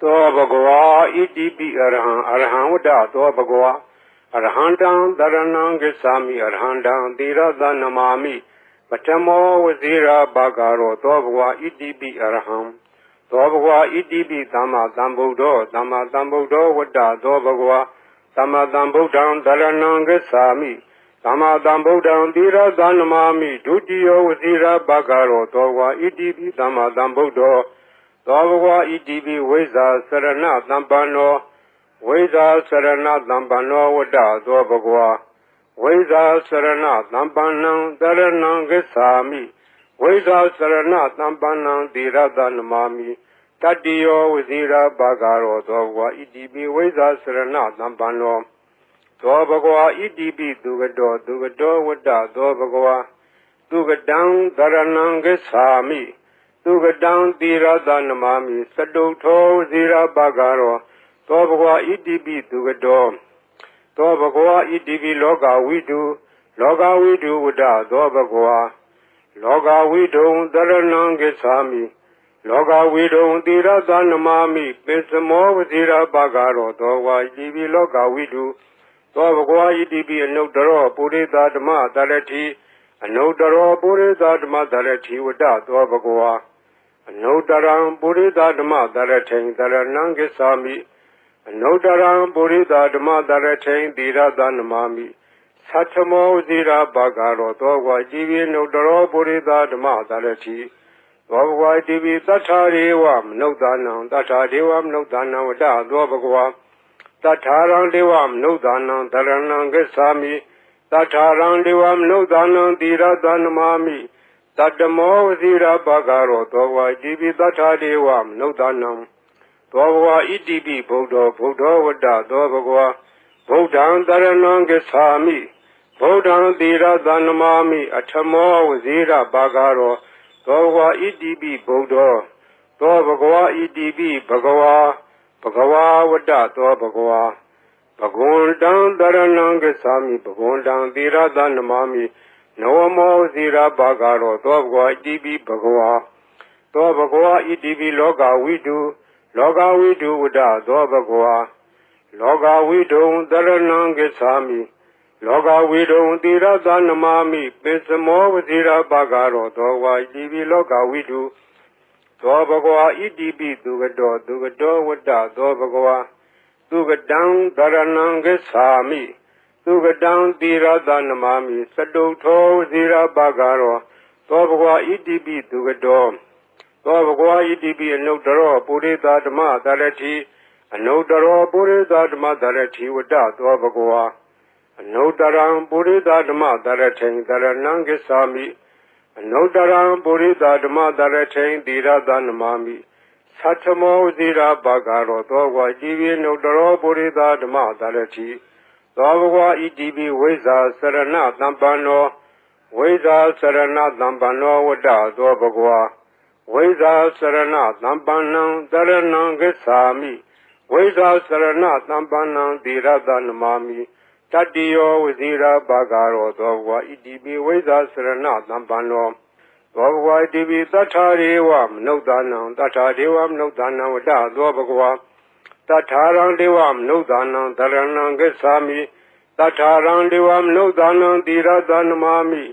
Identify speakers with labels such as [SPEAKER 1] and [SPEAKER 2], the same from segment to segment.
[SPEAKER 1] သောဘဂဝါဣတိပိအရဟံဝတ္တသောဘဂဝါအရဟံတံသရဏံဂစ္ဆာမိအရဟံတံသီရသနမာမိပထမောဝဇိရာဘာဂရောသောဘဂဝါဣတိပိအရဟံသောဘဂဝါဣတိပိသမ္မာသမ္ဗုဒ္ဓောသမ္မာသမ္ဗုဒ္ဓောဝတ္တသောဘဂဝါသမ္မာသမ္ဗုဒ္ဓံသရဏံဂစ္ဆာမိသမ္မာသမ္ဗုဒ္ဓံသီရသနမာမိဒုတိယဝဇိရာဘာဂရောသောဘဂဝါဣတိပိသမ္မာသမ္ဗုဒ္ဓောသောဘဂဝါဣတိပိဝိဇ္ဇာစရဏသမ္ပန္နောဝိဇ္ဇာစရဏသမ္ပန္နောဝတ္တသောဘဂဝါဝိဇ္ဇာစရဏသမ္ပန္နံသရဏံဂစ္ဆာမိဝိဇ္ဇာစရဏသမ္ပန္နံသီရသနမာမိတတ္တိယောဝဇိရာဘာဂရောသောဘဂဝါဣတိပိဝိဇ္ဇာစရဏသမ္ပန္နောသောဘဂဝါဣတိပိသူကတောဝတ္တသောဘဂဝါသူကတံသရဏံဂစ္ဆာမိသူကတံသီရသနမာမိသတုထောဝဇိရာဘာဂရောသောဘဂဝါဣတိပိသူကတောသောဘဂဝါဣတိပိလောကဝိတုဝတ္တသောဘဂဝါလောကဝိတုံသရဏံဂစ္ဆာမိလောကဝိတုံသီရသနမာမိပိစမောဝဇိရာဘာဂရောသောဘဂဝါဣတိပိလောကဝိတုသောဘဂဝါဣတိပိအနုတ္တရောပုရိသဓမ္မတရတိအနုတ္တရောပုရိသဓမ္မတရတိဝတ္တသောဘဂဝါအနုတ္တရံပုရိသဓမ္မတရထိံတရဏံဂစ္ဆာမိအနုတ္တရံပုရိသဓမ္မတရထိံသီရသနမာမိသတ္ထမောဇိရာဘာဂရောသောဘဂဝါဣတိပိအနုတ္တရောပုရိသဓမ္မတရတိသောဘဂဝါဣတိပိသတ္ထာရေဝမနုဿာနံသတ္ထာဒေဝမနုဿာနံဝတ္တသောဘဂဝါသတ္ထာရံဒေဝမနုဿာနံတရဏံဂစ္ဆာမိသတ္ထာရံဒေဝမနုဿာနံသီရသနမာမိတတ္တမောဝဇိရာဘာဂရောသောဘဂဝါဣတိပိသတ္ထာဒေဝမနုဿာနံသောဘဂဝါဣတိပိဗုဒ္ဓောဝတ္တသောဘဂဝါဗုဒ္ဓံတရဏံဂစ္ဆာမိဗုဒ္ဓံသီရသနမာမိအထမောဝဇိရာဘာဂရောသောဘဂဝါဣတိပိဗုဒ္ဓောသောဘဂဝါဣတိပိဘဂဝါဝတ္တသောဘဂဝါဘဂဝန္တံတရဏံဂစ္ဆာမိဘဂဝန္တံသီရသနမာမိနဝမောဇိရာဘာဂရောသောဘဂဝါဣတိပိဘဂဝါသောဘဂဝါဣတိပိလောကဝိတုဝတ္တသောဘဂဝါလောကဝိတုံတရဏံဂစ္ဆာမိလောကဝိတုံသီရသနမာမိပိစမောဝဇိရာဘာဂရောသောဘဂဝါဣတိပိလောကဝိတုသောဘဂဝါဣတိပိသူကတောဝတ္တသောဘဂဝါသူကတံတရဏံဂစ္ဆာမိသူကတံသီရသနမာမိသတုထောဝဇိရာဘာဂရောသောဘဂဝါဣတိပိသူကတောသောဘဂဝါဣတိပိအနုတ္တရောပုရိသဓမ္မတရတိအနုတ္တရောပုရိသဓမ္မတရတိဝတ္တသောဘဂဝါအနုတ္တရံပုရိသဓမ္မတရထိံတရဏံဂစ္ဆာမိအနုတ္တရံပုရိသဓမ္မတရထိံသီရသနမာမိသတ္ထမောဇိရာဘာဂရောသောဘဂဝါဣတိပိအနုတ္တရောပုရိသဓမ္မတရတိသောဘဂဝါဣတိပိဝိဇ္ဇာစရဏသမ္ပန္နောဝိဇ္ဇာစရဏသမ္ပန္နောဝတ္တသောဘဂဝါဝိဇ္ဇာစရဏသမ္ပန္နံတရဏံဂစ္ဆာမိဝိဇ္ဇာစရဏသမ္ပန္နံသီရသနမာမိတတ္တိယောဝဇိရာဘာဂရောသောဘဂဝါဣတိပိဝိဇ္ဇာစရဏသမ္ပန္နောသောဘဂဝါဣတိပိသတ္ထာရေဝမနုဿာနံသတ္ထာဒေဝမနုဿာနံဝတ္တသောဘဂဝါသတ္ထာရံဒေဝမနုဿာနံသရဏံဂစ္ဆာမိသတ္ထာရံဒေဝမနုဿာနံသီရသနမာမိ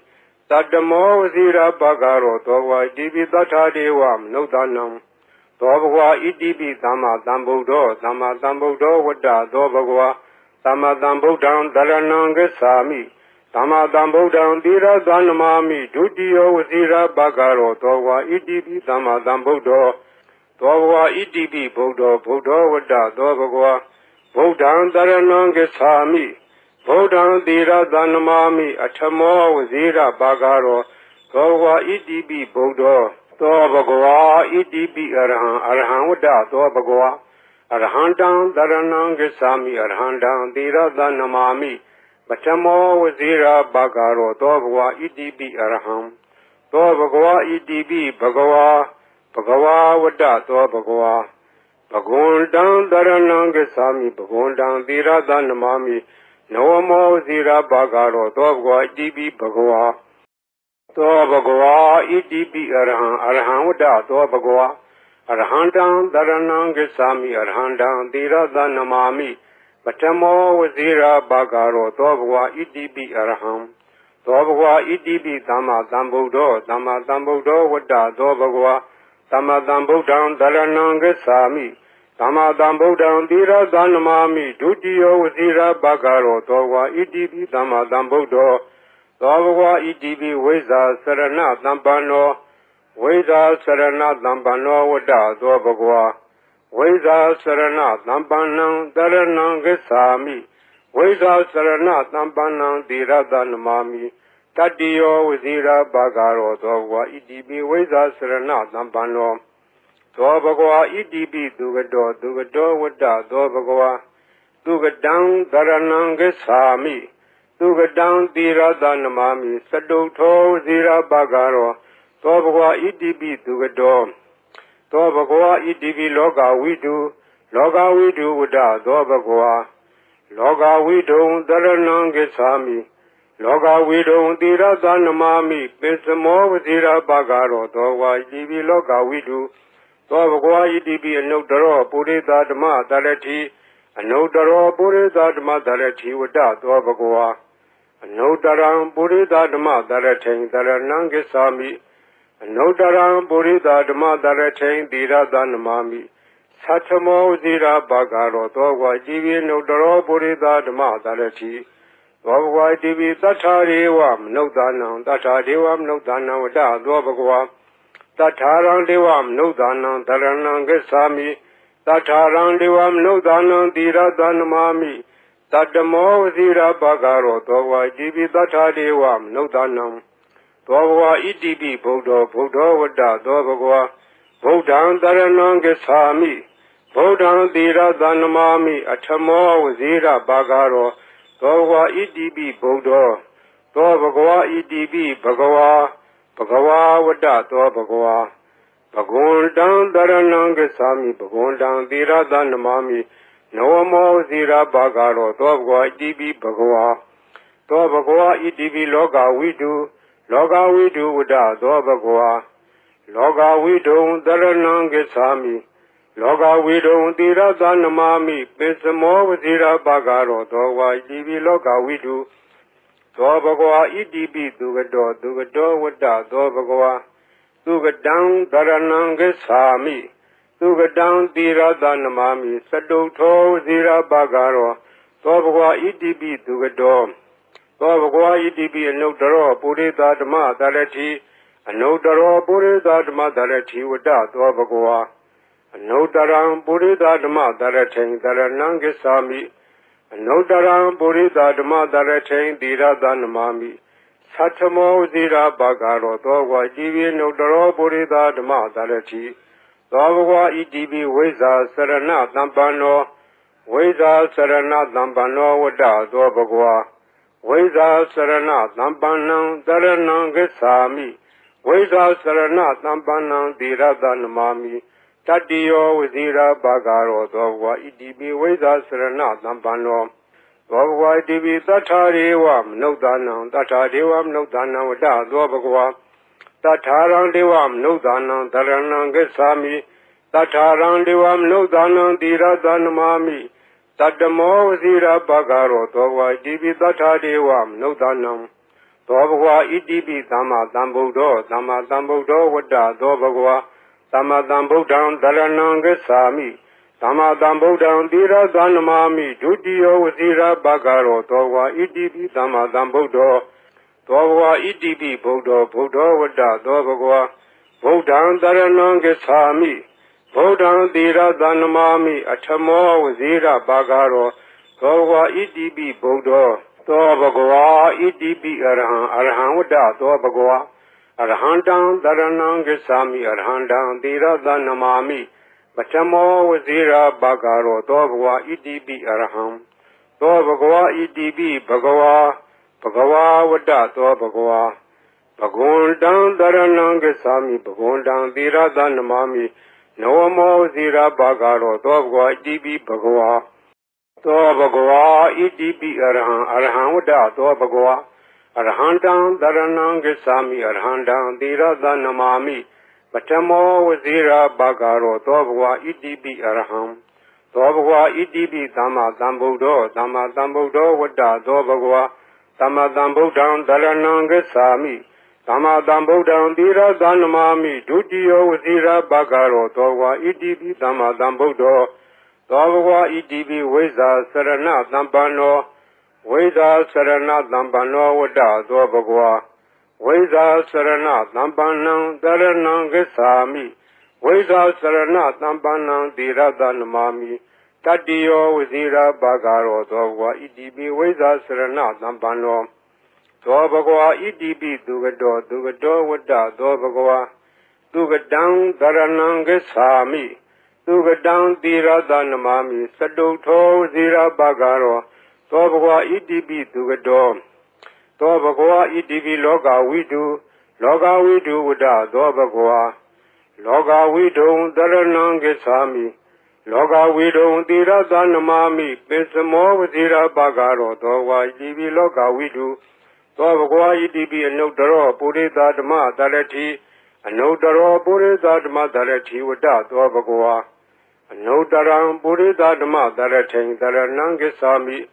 [SPEAKER 1] တတ္တမောဝဇိရာဘာဂရောသောဘဂဝါဣတိပိသတ္ထာဒေဝမနုဿာနံသောဘဂဝါဣတိပိသမ္မာသမ္ဗုဒ္ဓောဝတ္တသောဘဂဝါသမ္မာသမ္ဗုဒ္ဓံတရဏံဂစ္ဆာမိသမ္မာသမ္ဗုဒ္ဓံသီရသနမာမိဒုတိယဝဇိရာဘာဂရောသောဘဂဝါဣတိပိသမ္မာသမ္ဗုဒ္ဓောသောဘဂဝါဣတိပိဗုဒ္ဓောဝတ္တသောဘဂဝါဗုဒ္ဓံတရဏံဂစ္ဆာမိဗုဒ္ဓံသီရသနမာမိအထမောဝဇိရာဘာဂရောသောဘဂဝါဣတိပိဗုဒ္ဓောသောဘဂဝါဣတိပိအရဟံဝတ္တသောဘဂဝါအရဟံတံတရဏံဂစ္ဆာမိအရဟံတံသီရသနမာမိပထမောဝဇိရာဘာဂရောသောဘဂဝါဣတိပိအရဟံသောဘဂဝါဣတိပိဘဂဝါဝတ္တသောဘဂဝါဘဂဝန္တံတရဏံဂစ္ဆာမိဘဂဝန္တံသီရသနမာမိနဝမောဝဇိရာဘာဂရောသောဘဂဝါဣတိပိဘဂဝါသောဘဂဝါဣတိပိအရဟံဝတ္တသောဘဂဝါ Arhandam Dharanam Gacchami Arhandam Tirada Namami Patamo Vazira Bhagaro Dobhwa Idibi Arham Dobhwa Idibi Dhamma Dhambuddho Dhamma Dhambuddho Vada Dobhwa Dhamma Dhambuddham Dharanam Gacchami Dhamma Dhambuddham Tirada Namami Dutiyo Vazira Bhagaro Dobhwa Idibi Dhamma Dhambuddho Dobhwa Idibi Veza Sarana Dhampano Veda Sarana Dhampano Vada Dobhwa Veda Sarana Dhampanam Dharanam Gacchami Veda Sarana Dhampanam Tirada Namami Tatiyo Vazira Bhagaro Dobhwa Idibi Veda Sarana Dhampano Dobhwa Idibi Dugado Dugado Vada Dobhwa Dugadam Dharanam Gacchami Dugadam Tirada Namami Sadutho Vazira Bhagaro Dobhwa Idibi Dugado Dobhwa Idibi Loga Vidu Vada Dobhwa Loga Vidu Dharanam Gacchami Loga Vidu Tirada Namami Pisamo Vazira Bhagaro Dobhwa Idibi Loga Vidu Dobhwa Idibi Anudaro Purita Dhamma Dharati Anudaro Purita Dhamma Dharati Vada Dobhwa Anudaram Purita Dhamma Dharati Dharanam Gacchami Anudaram Purita Dhamma Dharati Tirada Namami Satamo Vazira Bhagaro Dobhwa Idibi Anudaro Purita Dhamma Dharati Dobhwa Idibi Tatharivam Nudanam Tatharivam Nudanam Vada Dobhwa Tatharang Devam Nudanam Dharanam Gacchami Tatharang Devam Nudanam Tirada Namami Tatamo Vazira Bhagaro Dobhwa Idibi Tathadevam Nudanam Dobhwa Idibi Buddho Vada Dobhwa Buddham Dharanam Gacchami Buddham Tirada Namami Atamo Vazira Bhagaro Dobhwa Idibi Buddho Dobhwa Idibi Bhagwa Vada Dobhwa Bhagundam Dharanam Gacchami Bhagundam Tirada Namami Nawamo Vazira Bhagaro Dobhwa Idibi Bhagwa Dobhwa Idibi Loga Vidu Vada Dobhwa Loga Vidu Dharanam Gacchami Loga Vidu Tirada Namami Pisamo Vazira Bhagaro Dobhwa Idibi Loga Vidu Dobhwa Idibi Dugado Vada Dobhwa Dugadam Dharanam Gacchami Dugadam Tirada Namami Sadutho Vazira Bhagaro Dobhwa Idibi Dugado Dobhwa Idibi Anudaro Purita Dhamma Dharati Anudaro Purita Dhamma Dharati Vada Dobhwa Anudaram Purita Dhamma Dharati Dharanam Gacchami Anudaram Purita Dhamma Dharati Tirada Namami Satamo Vazira Bhagaro Dobhwa Idibi Anudaro Purita Dhamma Dharati Dobhwa Idibi Veza Sarana Dhampano Veza Sarana Dhampano Vada Dobhwa Veza Sarana Dhampanam Dharanam Gacchami Veza Sarana Dhampanam Tirada Namami Tatiyo Vazira Bhagaro Dobhwa Idibi Veza Sarana Dhampano Dobhwa Idibi Tatharevam Nudanam Vada Dobhwa Tatharang Devam Nudanam Dharanam Gacchami Tatharang Devam Nudanam Tirada Namami Tatamo Vazira Bhagaro Dobhwa Idibi Tathadevam Nudanam Dobhwa Idibi Dhamma Dhambuddho Vada Dobhwa Dhamma Dhambuddham Dharanam Gacchami Dhamma Dhambuddham Tirada Namami Dutiyo Vazira Bhagaro Dobhwa Idibi Dhamma Dhambuddho Dobhwa Idibi Buddho Vada Dobhwa Buddham Dharanam Gacchami Buddham Tirada Namami Atamo Vazira Bhagaro Dobhwa Idibi Buddho Dobhwa Idibi Arham Vada Dobhwa Arhandam Dharanam Gacchami Arhandam Tirada Namami Patamo Vazira Bhagaro Dobhwa Idibi Arham Dobhwa Idibi Bhagwa Vada Dobhwa Bhagundam Dharanam Gacchami Bhagundam Tirada Namami Nawamo Vazira Bhagaro Dobhwa Idibi Bhagwa Dobhwa Idibi Arham Vada Dobhwa Arhandam Dharanam Gacchami Arhandam Tirada Namami Patamo Vazira Bagaro, Dobwa Idibi Arham, Dobwa Idibi Dama Dambudo, Dama Dambudo Wada, Dobagwa, Dama Dambu down Darananga Sami, Dama Dambu down Dira Danamami, Dudio Vazira Bagaro, Dobwa Idibi Dama Dambudo, Dobwa Idibi Weza Sarana Dambano, Weza Sarana Dambano Wada, Dobagwa. Veda Sarana Dambanang Daranang Gesami Veda Sarana Dambanang Diradanamami Tadiyo Vizira Bagaro Dogwa Idibi Veda Sarana Dambano Dobagwa Idibi Dugado Wada Dobagwa Dugadang Daranang Gesami Dugadang Diradanamami Saduto Vizira Bagaro Dobagwa Idibi Dugado Dobagwa Idibi Loga Widu Wada Dobagwa Loga Widu Daranangesami Loga Widu Dira Danamami Pesamo Vizira Bagaro Dogwa Idibi Loga Widu Dobagwa Idibi Anodaro Purida Dama Dalati Anodaro Purida Dama Dalati Wada Dobagwa Anodaram Purida Dama Dalati Daranangesami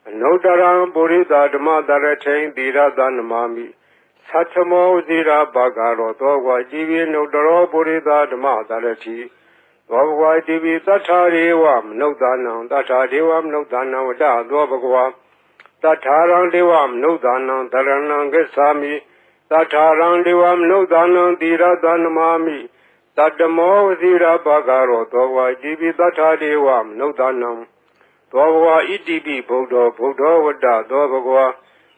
[SPEAKER 1] Anodaram Burida Dama Daratain Dira Danamami Satamo Zira Bagaro Dogwa Divi Nodaro Burida Dama Darati Dogwa Divi Tatariwam Nodanam Tatariwam Nodana Wada Dobagwa Tatarang Diwam Nodana Daranangasami Tatarang Diwam Nodana Dira Danamami Tatamo Zira Bagaro Dogwa Divi Tatariwam Nodanam Dobagwa Idibi Bodo Wada Dobagwa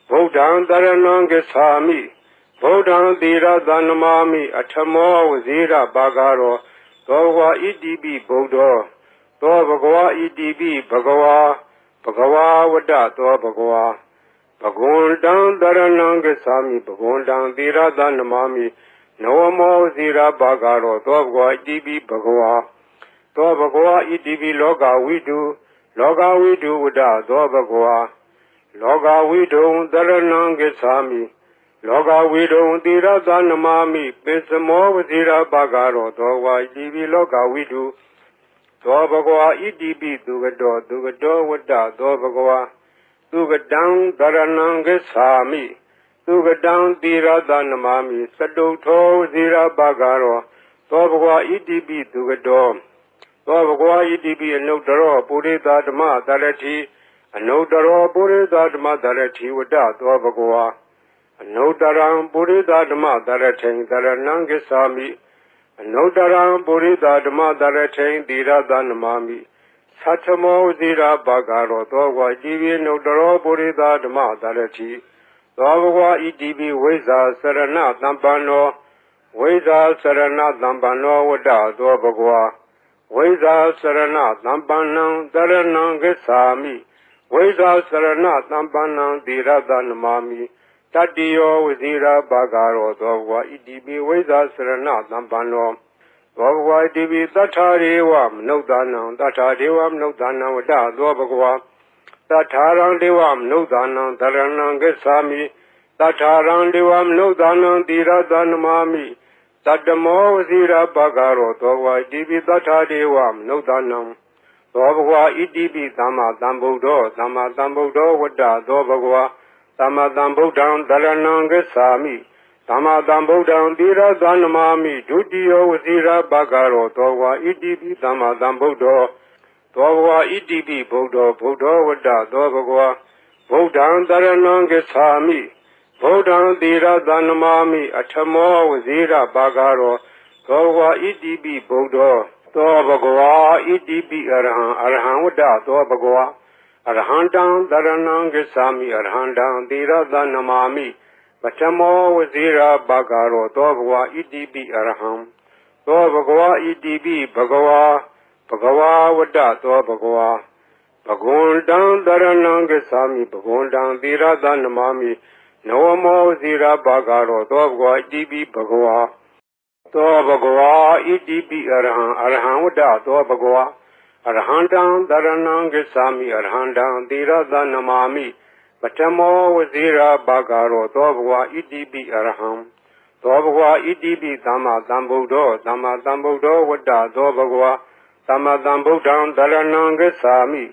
[SPEAKER 1] Bodan Daranangasami Bodan Dira Danamami Atamo Zira Bagaro Dobagwa Idibi Bodo Dobagwa Idibi Bagawa Wada Dobagwa Bagundan Daranangasami Bagundan Dira Danamami Noamo Zira Bagaro Dobagwa Idibi Bagawa Dobagwa Idibi Loga Widu Loga Widu Wada Dobagwa Loga Widu Daranangasami Loga Widu Dira Danamami Pesamo Vizira Bagaro Dogwa Idibi Loga Widu Dobagwa Idibi Dugado Wada Dobagwa Dugadang Daranangasami Dugadang Dira Danamami Saduto Vizira Bagaro Dobagwa Idibi Dugado Dobagwa Idibi Anodaro Purida Dama Dalati Anodaro Purida Dama Dalati Wada Dobagwa Anodaram Purida Dama Dalatain Daranangasami Anodaram Purida Dama Dalatain Dira Danamami Satamo Zira Bagaro Dogwa Divi Nodaro Purida Dama Dalati Dobagwa Idibi Weza Sarana Dambano Wada Dobagwa Veda Sarana Dambanang Daranangasami Veda Sarana Dambanang Dira Danamami Tadiyo Vizira Bagaro Dogwa Idibi Veda Sarana Dambano Dogwa Idibi Tatariwam Nodanam Wada Dobagwa Tatarang Diwam Nodanam Daranangasami Tatarang Diwam Nodanam Dira Danamami Tadamo Zira Bagaro Dogwa Idibi Tatariwam Nodanam Dobagwa Idibi Dama Dambudo Wada Dobagwa Dama Dambudan Daranangasami Dama Dambudan Dira Danamami Dudio Zira Bagaro Dogwa Idibi Dama Dambudo Dogwa Idibi Bodo Wada Dobagwa Bodan Daranangasami Bodan Dira Danamami Atamo Zira Bagaro Dogwa Idibi Bodo Dobagwa Idibi Arhan Wada Dobagwa Arhandan Daranangasami Arhandan Dira Danamami Batamo Zira Bagaro Dobagwa Idibi Arham Dobagwa Idibi Bagawa Wada Dobagwa Bagundan Daranangasami Bagundan Dira Danamami Noamo Zira Bagaro Dobagwa Idibi Bagawa Dobagwa Idibi Arhan Wada Dobagwa Arhandan Daranangasami Arhandan Dira Danamami Batamo Zira Bagaro Dobagwa Idibi Arham သောဘဂဝါဣတိပိသမ္မာသမ္ဗုဒ္ဓောသမ္မာသမ္ဗုဒ္ဓောဝတ္တသောဘဂဝါသမ္မာသမ္ဗုဒ္ဓံတရဏံဂစ္ဆာမိ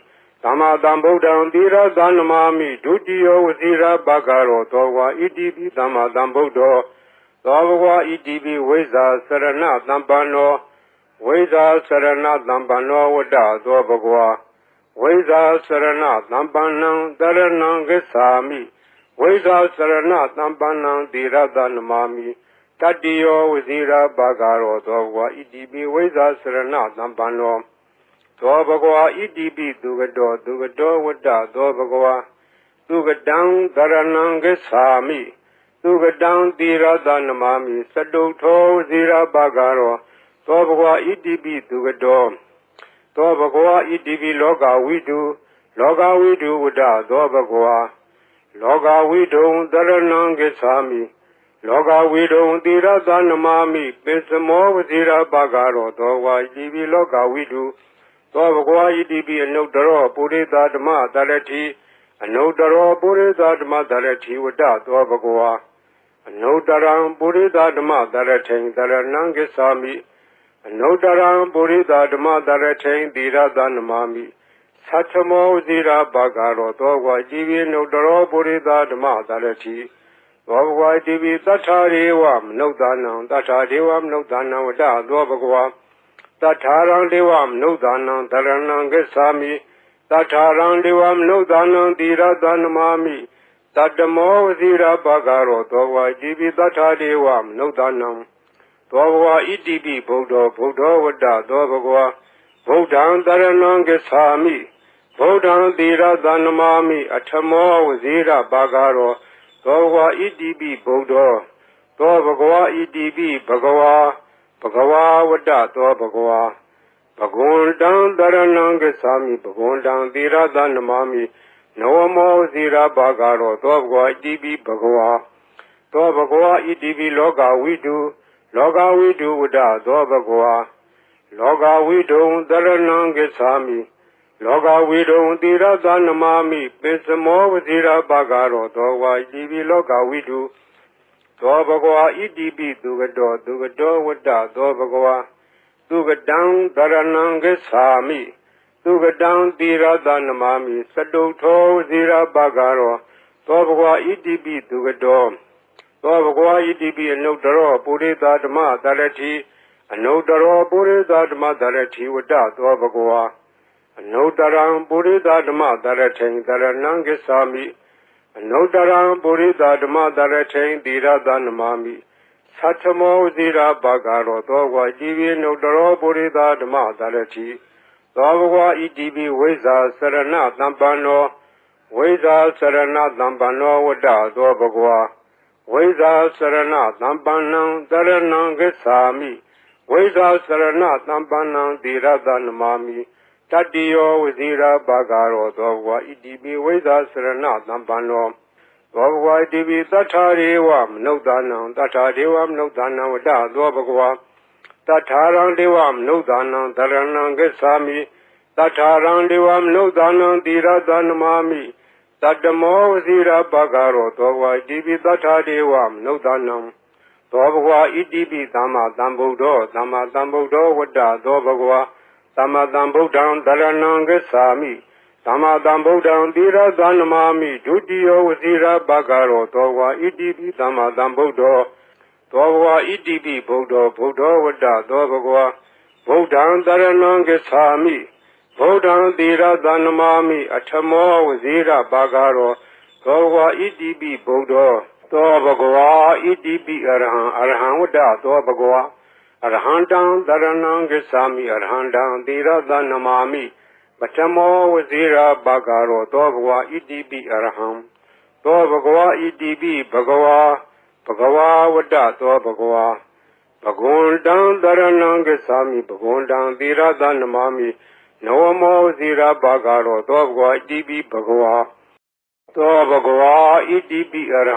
[SPEAKER 1] သမ္မာသမ္ဗုဒ္ဓံသီရသနမာမိဒုတိယောဝစီရဘဂရောသောဘဂဝါဣတိပိသမ္မာသမ္ဗုဒ္ဓောသောဘဂဝါဣတိပိဝိဇ္ဇာစရဏသမ္ပန္နောဝိဇ္ဇာစရဏသမ္ပန္နောဝတ္တသောဘဂဝါဝိဇ္ဇာစရဏသမ္ပန္နံတရဏံဂစ္ဆာမိဝိဇ္ဇာစရဏသမ္ပန္နံသီရသနမာမိတတ္တိယောဝစီရဘဂရောသောဘဂဝါဣတိပိဝိဇ္ဇာစရဏသမ္ပန္နောသောဘဂဝါဣတိပိသူကတောဝတ္တသောဘဂဝါသူကတံတရဏံဂစ္ဆာမိသူကတံသီရသနမာမိစတုထောဝစီရဘဂရောသောဘဂဝါဣတိပိသူကတောသောဘဂဝါဣတိပိလောကဝိတုဝတ္တသောဘဂဝါလောကဝိတုံတရဏံဂစ္ဆာမိလောကဝိတုံသီရသနမာမိပိစမောဝစီရဘဂရောသောဘဂဝါဣတိပိလောကဝိတုသောဘဂဝါဣတိပိအနုတ္တရောပုရိသဓမ္မတရတိအနုတ္တရောပုရိသဓမ္မတရတိဝတ္တသောဘဂဝါအနုတ္တရံပုရိသဓမ္မတရထိန်တရဏံဂစ္ဆာမိအနုတ္တရံပုရိသဓမ္မတရထိန်သီရသနမာမိသတ္ထမောဝစီရဘဂရောသောဘဂဝါဣတိပိအနုတ္တရောပုရိသဓမ္မတရတိသောဘဂဝါဣတိပိသတ္ထာရေဝမနုဿာနံသတ္ထာဒေဝမနုဿာနံဝတ္တသောဘဂဝါတထာရံဒေဝမနုဿာနံတရဏံဂစ္ဆာမိတထာရံဒေဝမနုဿာနံသီရသနမာမိတတ္တမောဝစီရဘဂရောသောဘဂဝါဣတိပိသတ္ထာဒေဝမနုဿာနံသောဘဂဝါဣတိပိဗုဒ္ဓောဝတ္တသောဘဂဝါဗုဒ္ဓံတရဏံဂစ္ဆာမိဗုဒ္ဓံသီရသနမာမိအထမောဝစီရဘဂရောသောဘဂဝါဣတိပိဗုဒ္ဓောသောဘဂဝါဣတိပိဘဂဝါဝတ္တသောဘဂဝါဘဂဝန္တံတရဏံဂစ္ဆာမိဘဂဝန္တံသီရသနမာမိနဝမောဇီရဘဂရောသောဘဂဝါဣတိပိဘဂဝါသောဘဂဝါဣတိပိလောကဝိတုဝတ္တသောဘဂဝါလောကဝိတုံတရဏံဂစ္ဆာမိလောကဝိတုံသီရသနမာမိပိစမောဝဇီရဘဂရောသောဘဂဝါဣတိပိလောကဝိတုသောဘဂဝါဣတိပိသူကတောဝတ္တသောဘဂဝါသူကတံတရဏံဂစ္ဆာမိသူကတံသီရသနမာမိစတုထောဝစီရဘဂရောသောဘဂဝါဣတိပိသူကတောသောဘဂဝါဣတိပိအနုတ္တရောပုရိသဓမ္မတရတိအနုတ္တရောပုရိသဓမ္မတရတိဝတ္တသောဘဂဝါအနုတ္တရံပုရိသဓမ္မတရထိန်တရဏံဂစ္ဆာမိအနုတ္တရံပုရိသဓမ္မတရထိန်သီရသနမာမိသတ္ထမောဝစီရဘဂရောသောဘဂဝါဣတိပိအနုတ္တရောပုရိသဓမ္မတရတိသောဘဂဝါဣတိပိဝိဇ္ဇာစရဏသမ္ပန္နောဝိဇ္ဇာစရဏသမ္ပန္နောဝတ္တသောဘဂဝါဝိဇ္ဇာစရဏသမ္ပန္နံတရဏံဂစ္ဆာမိဝိဇ္ဇာစရဏသမ္ပန္နံသီရသနမာမိတတ္တိယောဝစီရဘဂရောသောဘဂဝါဣတိပိဝိဇ္ဇာစရဏသမ္ပန္နောသောဘဂဝါဣတိပိသတ္ထာရေဝမနုဿာနံသတ္ထာဒေဝမနုဿာနံဝတ္တသောဘဂဝါတထာရံဒေဝမနုဿာနံတရဏံဂစ္ဆာမိတထာရံဒေဝမနုဿာနံသီရသနမာမိတတ္တမောဝစီရဘဂရောသောဘဂဝါဣတိပိသတ္ထာဒေဝမနုဿာနံသောဘဂဝါဣတိပိသမ္မာသမ္ဗုဒ္ဓောဝတ္တသောဘဂဝါသမ္မာသမ္ဗုဒ္ဓံတရဏံဂစ္ဆာမိသမ္မာသမ္ဗုဒ္ဓံသီရသနမာမိဒုတိယောဝစီရဘဂရောသောဘဂဝါဣတိပိသမ္မာသမ္ဗုဒ္ဓောသောဘဂဝါဣတိပိဗုဒ္ဓောဝတ္တသောဘဂဝါဗုဒ္ဓံတရဏံဂစ္ဆာမိဗုဒ္ဓံသီရသနမာမိအထမောဝစီရဘဂရောသောဘဂဝါဣတိပိဗုဒ္ဓောသောဘဂဝါဣတိပိအရဟံဝတ္တသောဘဂဝါအရဟံတံတရဏံဂစ္ဆာမိအရဟံတံသီရသနမာမိပထမောဝစီရဘဂရောသောဘဂဝါဣတိပိအရဟံသောဘဂဝါဣတိပိဘဂဝါဝတ္တသောဘဂဝါဘဂဝန္တံတရဏံဂစ္ဆာမိဘဂဝန္တံသီရသနမာမိနဝမောဝစီရဘဂရောသောဘဂဝါဣတိပိဘဂဝါသောဘဂဝါဣတိပိအရ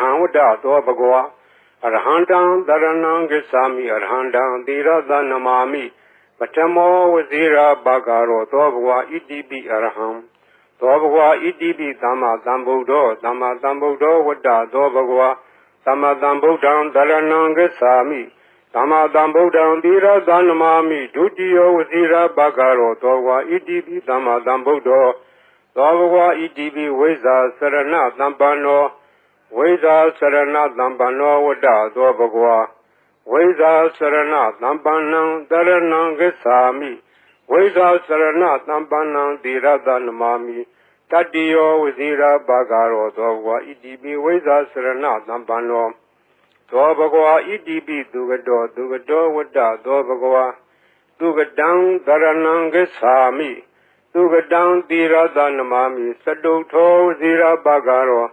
[SPEAKER 1] ဟံဝတ္တသောဘဂဝါအရဟံတံတရဏံဂစ္ဆာမိအရဟံတံသီရသနမာမိပထမောဝစီရဘဂရောသောဘဂဝါဣတိပိအရဟံသောဘဂဝါဣတိပိသမ္မာသမ္ဗုဒ္ဓောဝတ္တသောဘဂဝါ သမ္မာသမ္ဗုဒ္ဓံသရဏံဂစ္ဆာမိသမ္မာသမ္ဗုဒ္ဓံသီရသနမာမိဒုတိယဝစီရဘဂရောသောဝါဣတိပိသမ္မာသမ္ဗုဒ္ဓောသောဘဂဝါဣတိပိဝိဇ္ဇာစရဏသမ္ပန္နောဝိဇ္ဇာစရဏသမ္ပန္နောဝတ္တသောဘဂဝါဝိဇ္ဇာစရဏသမ္ပန္နံသရဏံဂစ္ဆာမိဝိဇ္ဇာစရဏသမ္ပန္နံသီရသနမာမိတတ္တိယောဝစီရဘဂရောသောဘဂဝါဣတိပိဝိဇ္ဇာစရဏသမ္ပန္နောသောဘဂဝါဣတိပိသူကတောဝတ္တသောဘဂဝါသူကတံသရဏံဂစ္ဆာမိသူကတံသီရသနမာမိသတုထောဝစီရဘဂရော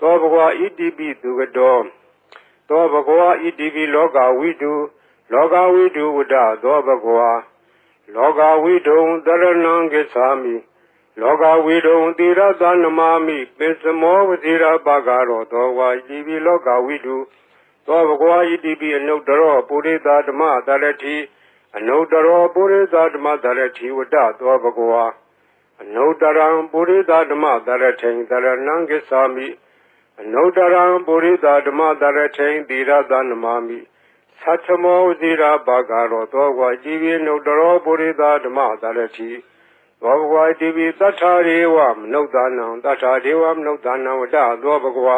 [SPEAKER 1] သောဘဂဝါဣတိပိသူကတောသောဘဂဝါဣတိပိလောကဝိတုဝတ္တသောဘဂဝါလောကဝိတုံသရဏံဂစ္ဆာမိလောကဝိတုံသီရသနမာမိပိစမောဝစီရဘဂရောသောဘဂဝါဣတိပိလောကဝိတုသောဘဂဝါဣတိပိအနုတ္တရောပုရိသဓမ္မတရတိအနုတ္တရောပုရိသဓမ္မတရတိဝတ္တသောဘဂဝါအနုတ္တရံပုရိသဓမ္မတရထိံတရဏံဂစ္ဆာမိအနုတ္တရံပုရိသဓမ္မတရထိံသီရသနမာမိသတ္ထမောဇိရာဘဂရောသောဘဂဝါဣတိပိအနုတ္တရောပုရိသဓမ္မတရတိသောဘဂဝါဣတိပိသတ္ထာရေဝမနုဿာနံသတ္ထာဒေဝမနုဿာနံဝတ္တသောဘဂဝါ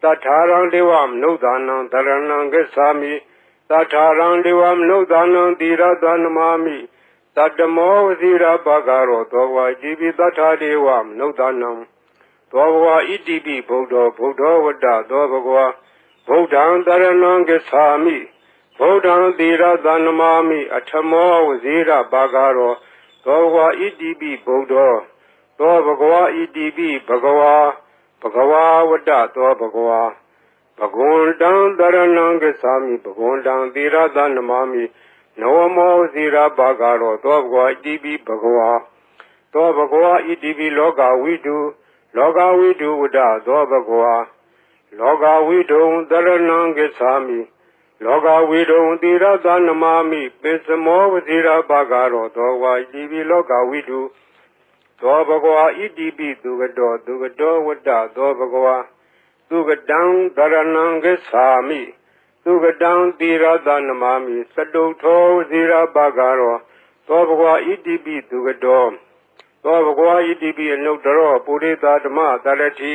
[SPEAKER 1] သတ္ထာရံဒေဝမနုဿာနံသရဏံဂစ္ဆာမိသတ္ထာရံဒေဝမနုဿာနံသီရသနမာမိသတ္တမောဝစီရဘဂရောသောဘဂဝါဣတိပိသတ္ထာဒေဝမနုဿာနံသောဘဂဝါဣတိပိဗုဒ္ဓောဝတ္တသောဘဂဝါဗုဒ္ဓံသရဏံဂစ္ဆာမိဗုဒ္ဓံသီရသနမာမိအထမောဝစီရဘဂရောသောဘဂဝါဣတိပိဗုဒ္ဓောသောဘဂဝါဣတိပိဘဂဝါဝတ္တသောဘဂဝါဘဂဝန္တံသရဏံဂစ္ဆာမိဘဂဝန္တံသီရသနမာမိနဝမောဇိရဘဂရောသောဘဂဝါဣတိပိဘဂဝါသောဘဂဝါဣတိပိလောကဝိတုဝတ္တသောဘဂဝါလောကဝိတုံသရဏံဂစ္ဆာမိလောကဝိတုံသီရသနမာမိပိစမောဝဇိရဘဂရောသောဘဂဝါဣတိပိလောကဝိတုသောဘဂဝါဣတိပိသူကတောဝတ္တသောဘဂဝါသူကတံသရဏံဂစ္ဆာမိသူကတံသီရသနမာမိသတုထောဝစီရဘဂရောသောဘဂဝါဣတိပိသူကတောသောဘဂဝါဣတိပိအနုတ္တရောပုရိသဓမ္မတရတိ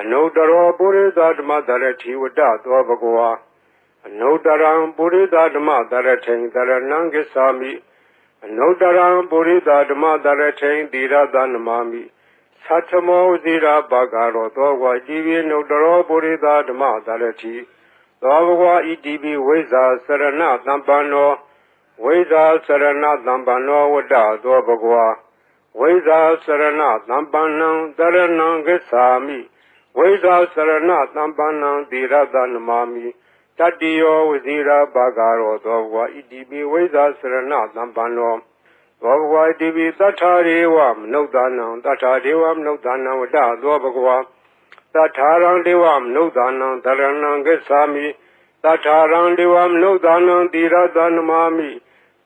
[SPEAKER 1] အနုတ္တရောပုရိသဓမ္မတရတိဝတ္တသောဘဂဝါအနုတ္တရံပုရိသဓမ္မတရထိံတရဏံဂစ္ဆာမိအနုတ္တရံပုရိသဓမ္မတရထိံသီရသနမာမိသတ္ထမောဇိရာဘဂရောသောဘဂဝါဣတိပိအနုတ္တရောပုရိသဓမ္မတရတိသောဘဂဝါဣတိပိဝိဇ္ဇာစရဏသမ္ပန္နောဝိဇ္ဇာစရဏသမ္ပန္နောဝတ္တသောဘဂဝါဝိဇ္ဇာစရဏသမ္ပန္နံသရဏံဂစ္ဆာမိဝိဇ္ဇာစရဏသမ္ပန္နံသီရသနမာမိတတ္တိယောဝစီရဘဂရောသောဘဂဝါဣတိပိဝိဇ္ဇာစရဏသမ္ပန္နောသောဘဂဝါဣတိပိသတ္ထာရေဝမနုဿာနံသတ္ထာဒေဝမနုဿာနံဝတ္တသောဘဂဝါသတ္ထာရံဒေဝမနုဿာနံသရဏံဂစ္ဆာမိသတ္ထာရံဒေဝမနုဿာနံသီရသနမာမိ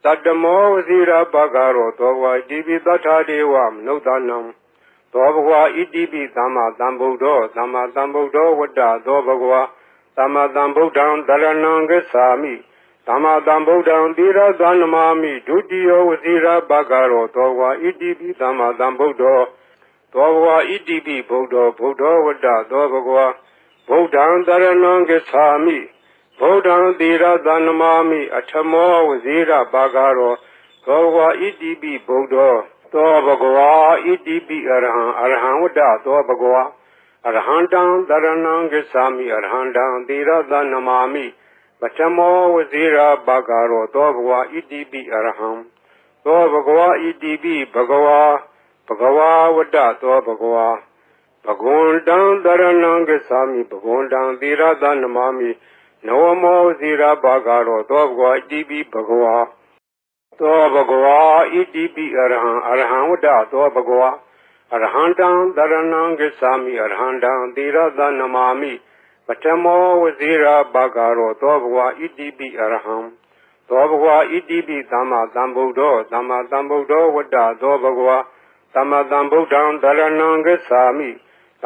[SPEAKER 1] သတ္တမောဝစီရဘဂရောသောဘဂဝါဣတိပိသတ္ထာဒေဝမနုဿာနံသောဘဂဝါဣတိပိသမ္မာသမ္ဗုဒ္ဓောဝတ္တသောဘဂဝါသမ္မာသမ္ဗုဒ္ဓံသရဏံဂစ္ဆာမိသမ္မာသမ္ဗုဒ္ဓံသီရသနမာမိဒုတိယဝစီရဘဂရောသောဘဂဝါဣတိပိသမ္မာသမ္ဗုဒ္ဓောသောဘဂဝါဣတိပိဗုဒ္ဓောဝတ္တသောဘဂဝါဗုဒ္ဓံသရဏံဂစ္ဆာမိဗုဒ္ဓံသီရသနမာမိအထမောဝစီရဘဂရောသောဘဂဝါဣတိပိဗုဒ္ဓောသောဘဂဝါဣတိပိအရဟံဝတ္တသောဘဂဝါအရဟံတံသရဏံဂစ္ဆာမိအရဟံတံသီရသနမာမိပထမောဝစီရဘဂရောသောဘဂဝါဣတိပိအရဟံသောဘဂဝါဣတိပိဘဂဝါဝတ္တသောဘဂဝါဘဂဝန္တံသရဏံဂစ္ဆာမိဘဂဝန္တံသီရသနမာမိနဝမောဝစီရဘဂရောသောဘဂဝါဣတိပိဘဂဝါသောဘဂဝါဣတိပိအရဟံဝတ္တသောဘဂဝါအရဟံတံသရဏံဂစ္ဆာမိအရဟံတံသီရသနမာမိပထမောဝစီရဘဂရောသောဘဂဝါဣတိပိအရဟံသောဘဂဝါဣတိပိသမ္မာသမ္ဗုဒ္ဓောဝတ္တသောဘဂဝါသမ္မာသမ္ဗုဒ္ဓံသရဏံဂစ္ဆာမိသ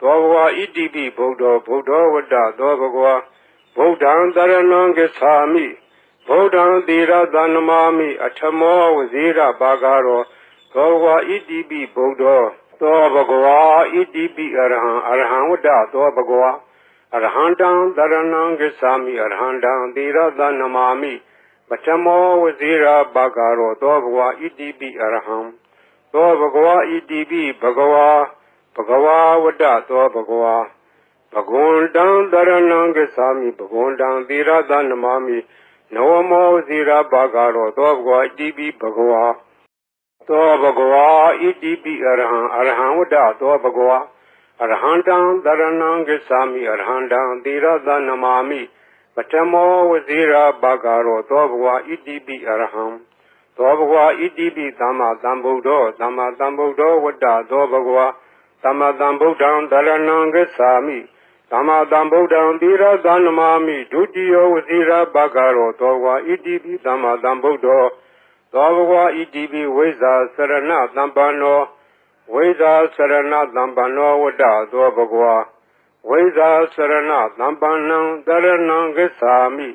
[SPEAKER 1] သောဘဂဝါဣတိပိဗုဒ္ဓောဗုဒ္ဓဝတ္တသောဘဂဝါဗုဒ္ဓံတရဏံဂစ္ဆာမိဗုဒ္ဓံသီရသနမာမိအထမောဝဇိရဘာဂရောသောဘဂဝါဣတိပိဗုဒ္ဓောသောဘဂဝါဣတိပိအရဟံအရဟံဝတ္တသောဘဂဝါအရဟံတံတရဏံဂစ္ဆာမိအရဟံတံသီရသနမာမိပထမောဝဇိရဘာဂရောသောဘဂဝါဣတိပိအရဟံသောဘဂဝါဣတိပိဘဂဝါဘဂဝါဝတ္တသောဘဂဝါဘဂဝန္တံတရဏံဂစ္ဆာမိဘဂဝန္တံသီရသနမာမိနဝမောဇိရဘာဂရောသောဘဂဝါဣတိပိဘဂဝါသောဘဂဝါဣတိပိအရဟံအရဟံဝတ္တသောဘဂဝါအရဟံတံတရဏံဂစ္ဆာမိအရဟံတံသီရသနမာမိပထမောဝဇိရဘာဂရောသောဘဂဝါဣတိပိအရဟံသောဘဂဝါဣတိပိသမ္မာသမ္ဗုဒ္ဓောသမ္မာသမ္ဗုဒ္ဓောဝတ္တသောဘဂဝါသမ္မာသမ္ဗုဒ္ဓံတရဏံဂစ္ဆာမိသမ္မာသမ္ဗုဒ္ဓံသီရသနမာမိဒုတိယဝဇိရဘာဂရောသောဘဂဝါဣတိပိသမ္မာသမ္ဗုဒ္ဓော သောဘဂဝါဣတိပိဝိဇာစရဏသံပန္နောဝိဇာစရဏသံပန္နောဝတ္တသောဘဂဝါဝိဇာစရဏသံပန္နံတရဏံဂစ္ဆာမိ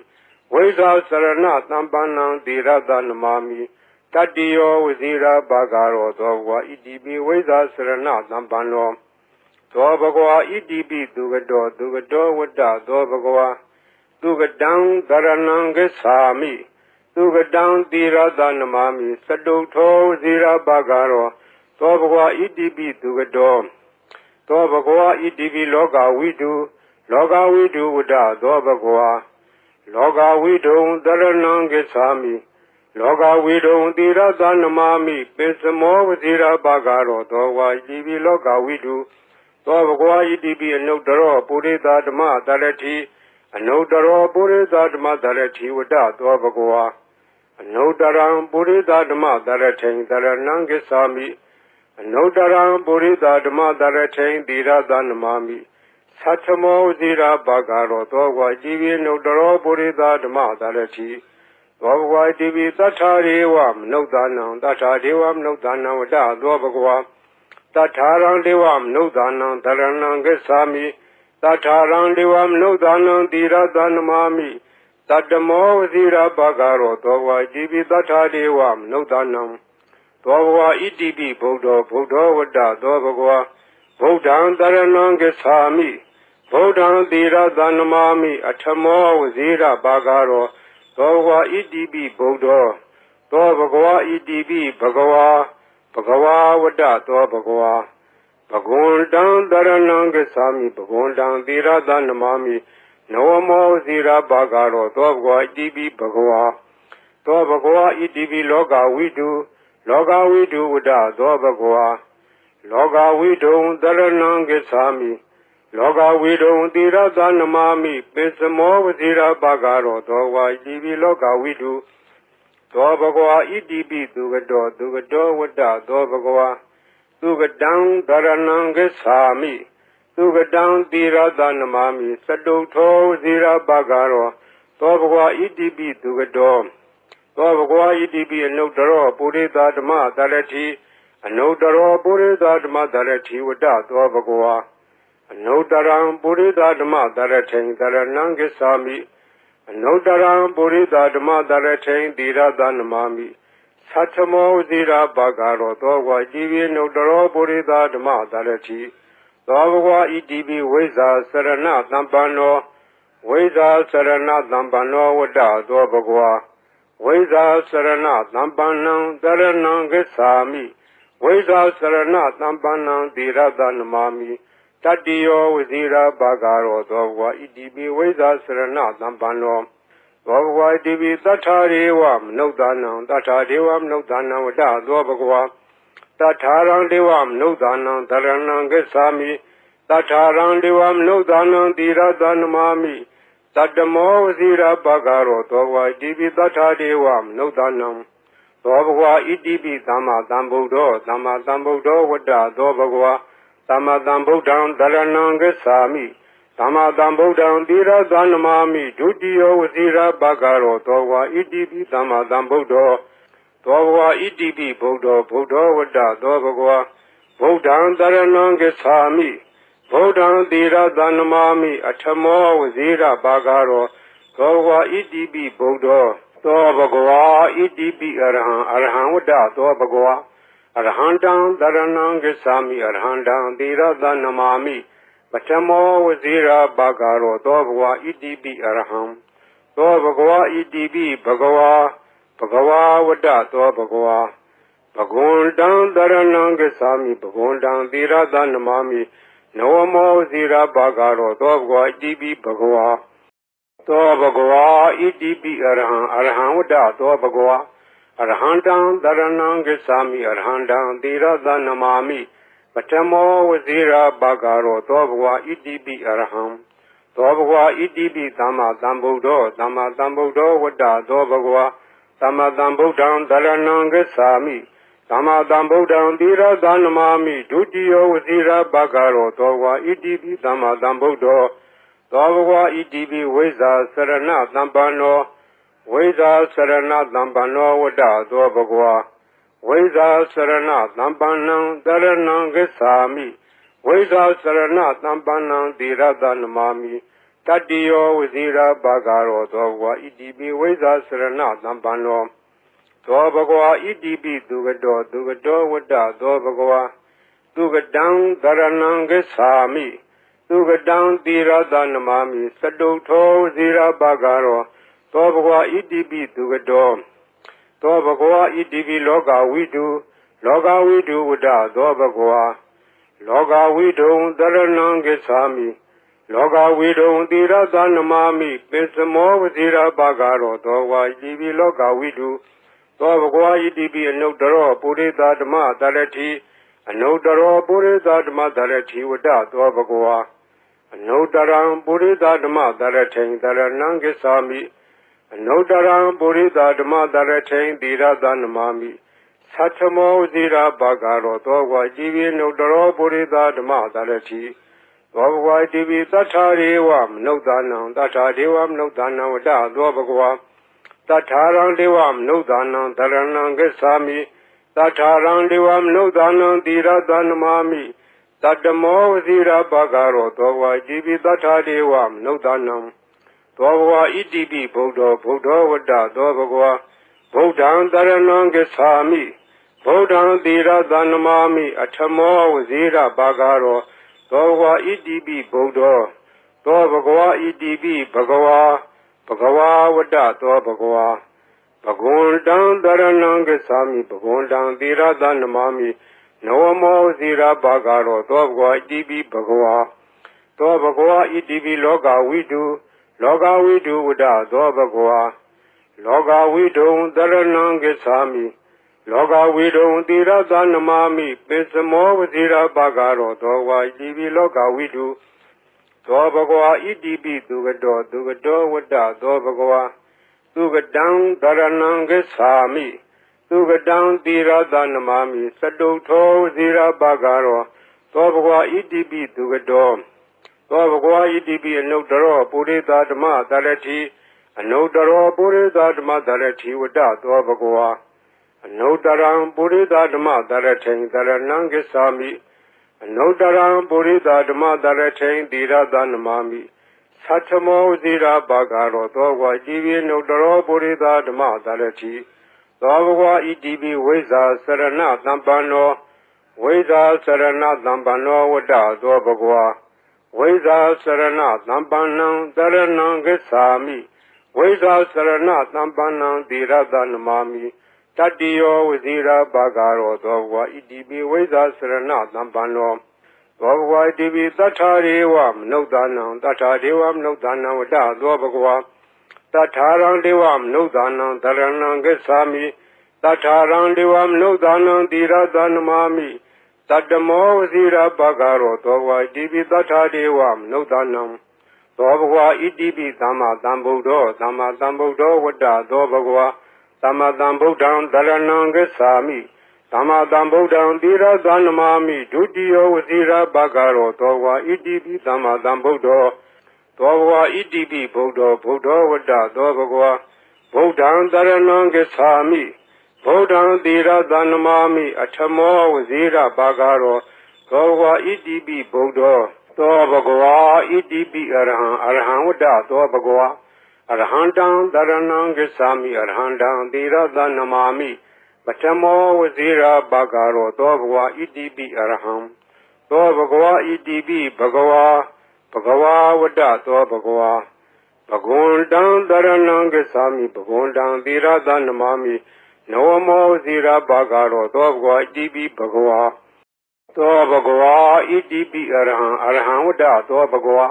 [SPEAKER 1] ဝိဇာစရဏသံပန္နံသီရသနမာမိတတ္တိယောဝဇိရာဘာဂရောသောဘဂဝါဣတိပိဝိဇာစရဏသံပန္နောသောဘဂဝါဣတိပိသူကတောဝတ္တသောဘဂဝါသူကတံတရဏံဂစ္ဆာမိသူကတံသီရသနမာမိစတုထောဝဇိရာဘာဂရောသောဘဂဝါဣတိပိသူကတောသောဘဂဝါဣတိပိလောကဝိတုဝတ္တသောဘဂဝါလောကဝိတုံတရဏံဂစ္ဆာမိလောကဝိတုံသီရသနမာမိပိစမောဝဇိရာဘာဂရောသောဝါဣတိပိလောကဝိတုသောဘဂဝါဣတိပိအနုတ္တရောပုရိသဓမ္မတရတိအနုတ္တရောပုရိသဓမ္မတရတိဝတ္တသောဘဂဝါအနုတ္တရံပုရိသဓမ္မတရထိန်တရဏံဂစ္ဆာမိအနုတ္တရံပုရိသဓမ္မတရထိန်သီရသနမာမိသတ္ထမောဇိရာဘာဂရောသောဘဂဝါဣတိပိအနုတ္တရောပုရိသဓမ္မတရတိသောဘဂဝါဣတိပိသတ္ထာရေဝမနုဿာနံသတ္ထာဒေဝမနုဿာနံဝတ္တသောဘဂဝါတထာရံဒေဝမနုဿာနံတရဏံဂစ္ဆာမိတထာရံဒေဝမနုဿာနံသီရသနမာမိတတ္တမောဝဇိရာဘာဂရောသောဘဂဝါဣတိပိတထာဒေဝမနုဿာနံသောဘဂဝါဣတိပိဗုဒ္ဓဝတ္တသောဘဂဝါဗုဒ္ဓံတရဏံဂစ္ဆာမိဗုဒ္ဓံသီရသနမာမိအထမောဝဇိရာဘာဂရောသောဘဂဝါဣတိပိဗုဒ္ဓသောဘဂဝါဣတိပိဘဂဝါဝတ္တသောဘဂဝါဘဂဝန္တံတရဏံဂစ္ဆာမိဘဂဝန္တံသီရသနမာမိနဝမောဇိရာဘာဂရောသောဘဂဝါဣတိပိဘဂဝါသောဘဂဝါဣတိပိလောကဝိတုဝတ္တသောဘဂဝါလောကဝိတုံတရဏံဂစ္ဆာမိလောကဝိတုံသီရသနမာမိပိစမောဝဇိရာဘာဂရောသောဘဂဝါဣတိပိလောကဝိတုသောဘဂဝါဣတိပိသူကတောဝတ္တသောဘဂဝါသူကတံတရဏံဂစ္ဆာမိသူကတံသီရသနမာမိစတုထောဝဇိရာဘာဂရောသောဘဂဝါဣတိပိသူကတောသောဘဂဝါဣတိပိအနုတ္တရောပုရိသဓမ္မတရတိအနုတ္တရောပုရိသဓမ္မတရတိဝတ္တသောဘဂဝါအနုတ္တရံပုရိသဓမ္မတရထိန်တရဏံဂစ္ဆာမိအနုတ္တရံပုရိသဓမ္မတရထိန်သီရသနမာမိသတ္ထမောဇိရာဘာဂရောသောဘဂဝါဣတိပိအနုတ္တရောပုရိသဓမ္မတရတိသောဘဂဝါဣတိပိဝိဇာစရဏသံပန္နောဝိဇာစရဏသံပန္နောဝတ္တသောဘဂဝါဝိဇာစရဏသံပန္နံတရဏံဂစ္ဆာမိဝိဇာစရဏသံပန္နံသီရသနမာမိတတ္တိယောဝဇိရာဘာဂရောသောဘဂဝါဣတိပိဝိဇာစရဏသံပန္နောသောဘဂဝါဣတိပိတထာရေဝမနုဿာနံတထာဒေဝမနုဿာနံဝတ္တသောဘဂဝါတထာရံဒေဝမနုဿာနံတရဏံဂစ္ဆာမိတထာရံဒေဝမနုဿာနံသီရသနမာမိတတ္တမောဝဇိရာဘာဂရောသောဘဂဝါဣတိပိတထာဒေဝမနုဿာနံသောဘဂဝါဣတိပိသမ္မာသမ္ဗုဒ္ဓောဝတ္တသောဘဂဝါသမ္မာသမ္ဗုဒ္ဓံတရဏံဂစ္ဆာမိသမ္မာသမ္ဗုဒ္ဓံသီရသနမာမိဒုတိယဝဇိရာဘာဂရောသောဘဂဝါဣတိပိသမ္မာသမ္ဗုဒ္ဓောသောဘဂဝါဣတိပိဗုဒ္ဓဝတ္တသောဘဂဝါဗုဒ္ဓံတရဏံဂစ္ဆာမိဗုဒ္ဓံသီရသနမာမိအထမောဝဇိရာဘာဂရောသောဘဂဝါဣတိပိဗုဒ္ဓောသောဘဂဝါဣတိပိအရဟံဝတ္တသောဘဂဝါအရဟံတံတရဏံဂစ္ဆာမိအရဟံတံသီရသနမာမိပထမောဝဇိရာဘာဂရောသောဘဂဝါဣတိပိအရဟံသောဘဂဝါဣတိပိဘဂဝါဝတ္တသောဘဂဝါဘဂဝန္တံတရဏံဂစ္ဆာမိဘဂဝန္တံသီရသနမာမိနဝမောဇိရာဘာဂရောသောဘဂဝါဣတိပိဘဂဝါသောဘဂဝါဣတိပိအရဟံဝတ္တသောဘဂဝါအရဟံတံတရဏံဂစ္ဆာမိအရဟံတံသီရသနမာမိပထမောဝဇိရာဘာဂရောသောဘဂဝါဣတိပိအရဟံသောဘဂဝါဣတိပိသမ္မာသမ္ဗုဒ္ဓောဝတ္တသောဘဂဝါသမ္မာသမ္ဗုဒ္ဓံတရဏံဂစ္ဆာမိသမ္မာသမ္ဗုဒ္ဓံသီရသနမာမိဒုတိယဝဇိရာဘာဂရောသောဘဂဝါဣတိပိသမ္မာသမ္ဗုဒ္ဓောသောဘဂဝါဣတိပိဝိဇာစရဏသံပန္နော ဝိဇာစရဏသံပန္နောဝတ္တသောဘဂဝါဝိဇာစရဏသံပန္နံတရဏံဂစ္ဆာမိဝိဇာစရဏသံပန္နံသီရတနမာမိတတ္တိယောဝဇိရာဘာဂရောသောဘဂဝါဣတိပိဝိဇာစရဏသံပန္နောသောဘဂဝါဣတိပိသူကတောဝတ္တသောဘဂဝါသူကတံတရဏံဂစ္ဆာမိသူကတံသီရတနမာမိသတုထောဝဇိရာဘာဂရောသောဘဂဝါဣတိပိသူကတောသောဘဂဝါဣတိပိလောကဝိတုဝတ္တသောဘဂဝါလောကဝိတုံတရဏံဂစ္ဆာမိလောကဝိတုံသီရတနမာမိပိစမောဝဇိရာဘာဂရောသောဘဂဝါဣတိပိလောကဝိတုသောဘဂဝါဣတိပိအနုတ္တရောပုရိသဓမ္မတရတိအနုတ္တရောပုရိသဓမ္မတရတိဝတ္တသောဘဂဝါအနုတ္တရံပုရိသဓမ္မတရထိံတရဏံဂစ္ဆာမိအနုတ္တရံပုရိသဓမ္မတရထိံသီရတနမာမိသတ္ထမောဇိရာဘာဂရောသောဘဂဝါဣတိပိအနုတ္တရောပုရိသဓမ္မတရတိသောဘဂဝါဣတိပိသတ္ထာရေဝမနုဿာနံသတ္ထာဒေဝမနုဿာနံဝတ္တသောဘဂဝါသတ္ထာရံဒေဝမနုဿာနံတရဏံဂစ္ဆာမိသတ္ထာရံဒေဝမနုဿာနံသီရတနမာမိတတ္တမောဇိရာဘာဂရောသောဘဂဝါဣတိပိသတ္ထာဒေဝမနုဿာနံသောဘဂဝါဣတိပိဗုဒ္ဓောဝတ္တသောဘဂဝါဗုဒ္ဓံတရဏံဂစ္ဆာမိဗုဒ္ဓံသီရတနမာမိအထမောဝဇိရာဘာဂရောသောဘဂဝါဣတိပိဗုဒ္ဓောသောဘဂဝါဣတိပိဘဂဝါဝတ္တသောဘဂဝါဘဂဝန္တံတရဏံဂစ္ဆာမိဘဂဝန္တံသီရတနမာမိနဝမောဇိရာဘာဂရောသောဘဂဝါဣတိပိဘဂဝါသောဘဂဝါဣတိပိလောကဝိတုဝတ္တသောဘဂဝါလောကဝိတုံတရဏံဂစ္ဆာမိလောကဝိတုံသီရတနမာမိပိစမောဝဇိရာဘာဂရောသောဘဂဝါဣတိပိလောကဝိတုသောဘဂဝါဣတိပိသူကတောဝတ္တသောဘဂဝါသူကတံတရဏံဂစ္ဆာမိသူကတံသီရတနမာမိသတုထောဝဇိရာဘာဂရောသောဘဂဝါဣတိပိသူကတောသောဘဂဝါဣတိပိအနုတ္တရောပုရိသဓမ္မတရတိအနုတ္တရောပုရိသဓမ္မတရတိဝတ္တသောဘဂဝါအနုတ္တရံပုရိသဓမ္မတရထိံတရဏံဂစ္ဆာမိအနုတ္တရံပုရိသဓမ္မတရထိံသီရတနမာမိသတ္ထမောဇိရာဘာဂရောသောဘဂဝါဣတိပိအနုတ္တရောပုရိသဓမ္မတရတိသောဘဂဝါဣတိပိဝိဇာစရဏသံပန္နောဝိဇာစရဏသံပန္နောဝတ္တသောဘဂဝါဝိဇာစရဏသံပန္နံတရဏံဂစ္ဆာမိဝိဇာစရဏသံပန္နံသီရတနမာမိတတ္တိယောဝဇိရာဘာဂရောသောဘဂဝါဣတိပိဝိဇာစရဏသံပန္နောသောဘဂဝါဣတိပိသတ္ထာရေဝမနုဿာနံသတ္ထာဒေဝမနုဿာနံဝတ္တသောဘဂဝါသတ္ထာရံဒေဝမနုဿာနံတရဏံဂစ္ဆာမိသတ္ထာရံဒေဝမနုဿာနံသီရတနမာမိတတ္တမောဝဇိရာဘာဂရောသောဘဂဝါဣတိပိသတ္ထာဒေဝမနုဿာနံသောဘဂဝါဣတိပိသမ္မာသမ္ဗုဒ္ဓောဝတ္တသောဘဂဝါသမ္မာသမ္ဗုဒ္ဓံတရဏံဂစ္ဆာမိသမ္မာသမ္ဗုဒ္ဓံသီရတနမာမိဒုတိယောဝဇိရာဘာဂရောသောဘဂဝါဣတိပိသမ္မာသမ္ဗုဒ္ဓောသောဘဂဝါဣတိပိဗုဒ္ဓောဝတ္တသောဘဂဝါဗုဒ္ဓံတရဏံဂစ္ဆာမိဗုဒ္ဓံသီရတနမာမိအထမောဝဇိရာဘာဂရောသောဘဂဝါဣတိပိဗုဒ္ဓောသောဘဂဝါဣတိပိအရဟံဝတ္တသောဘဂဝါအရဟံတံတရဏံဂစ္ဆာမိအရဟံတံသီရတနမာမိပထမောဝဇိရာဘာဂရောသောဘဂဝါဣတိပိအရဟံသောဘဂဝါဣတိပိဘဂဝါဝတ္တသောဘဂဝါဘဂဝန္တံတရဏံဂစ္ဆာမိဘဂဝန္တံသီရတနမာမိနဝမောဇိရာဘာဂရောသောဘဂဝါဣတိပိဘဂဝါသောဘဂဝါဣတိပိအရဟံဝတ္တသောဘဂဝါ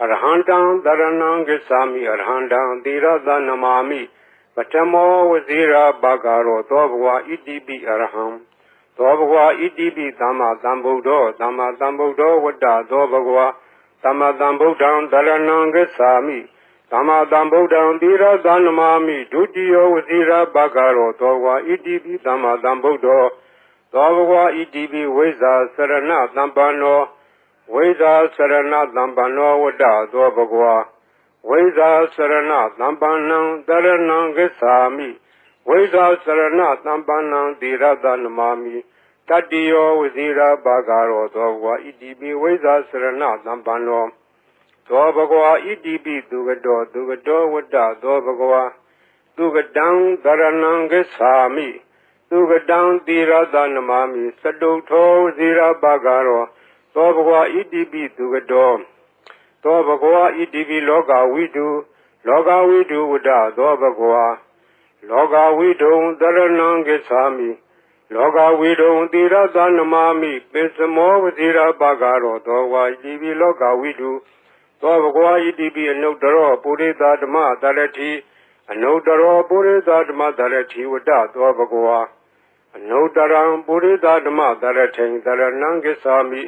[SPEAKER 1] အရဟံတံတရဏံဂစ္ဆာမိအရဟံတံသီရတနမာမိပထမောဝဇိရာဘာဂရောသောဘဂဝါဣတိပိအရဟံသောဘဂဝါဣတိပိသမ္မာသမ္ဗုဒ္ဓောဝတ္တသောဘဂဝါသမ္မာသမ္ဗုဒ္ဓံတရဏံဂစ္ဆာမိသမ္မာသမ္ဗုဒ္ဓံသီရတနမာမိဒုတိယောဝဇိရာဘာဂရောသောဘဂဝါဣတိပိသမ္မာသမ္ဗုဒ္ဓောသောဘဂဝါဣတိပိဝိဇာစရဏသံပန္နောဝတ္တသောဘဂဝါ ဝိဇာစရဏသံပန္နံတရဏံဂစ္ဆာမိဝိဇာစရဏသံပန္နံသီရသနမာမိတတ္တိယောဝဇိရာဘာဂရောသောဘဂဝါဣတိပိဝိဇာစရဏသံပန္နောသောဘဂဝါဣတိပိသူကတောဝတ္တသောဘဂဝါသူကတံတရဏံဂစ္ဆာမိသူကတံသီရသနမာမိသတုထောဝဇိရာဘာဂရောသောဘဂဝါဣတိပိသူကတောသောဘဂဝါဣတိပိလောကဝိတုဝတ္တသောဘဂဝါလောကဝိတုံတရဏံဂစ္ဆာမိလောကဝိတုံသီရသနမာမိပိစမောဝဇိရာဘာဂရောသောဘဂဝါဣတိပိလောကဝိတုသောဘဂဝါဣတိပိအနုတ္တရောပုရိသဓမ္မတရတိအနုတ္တရောပုရိသဓမ္မတရတိဝတ္တသောဘဂဝါအနုတ္တရံပုရိသဓမ္မတရထိန်တရဏံဂစ္ဆာမိ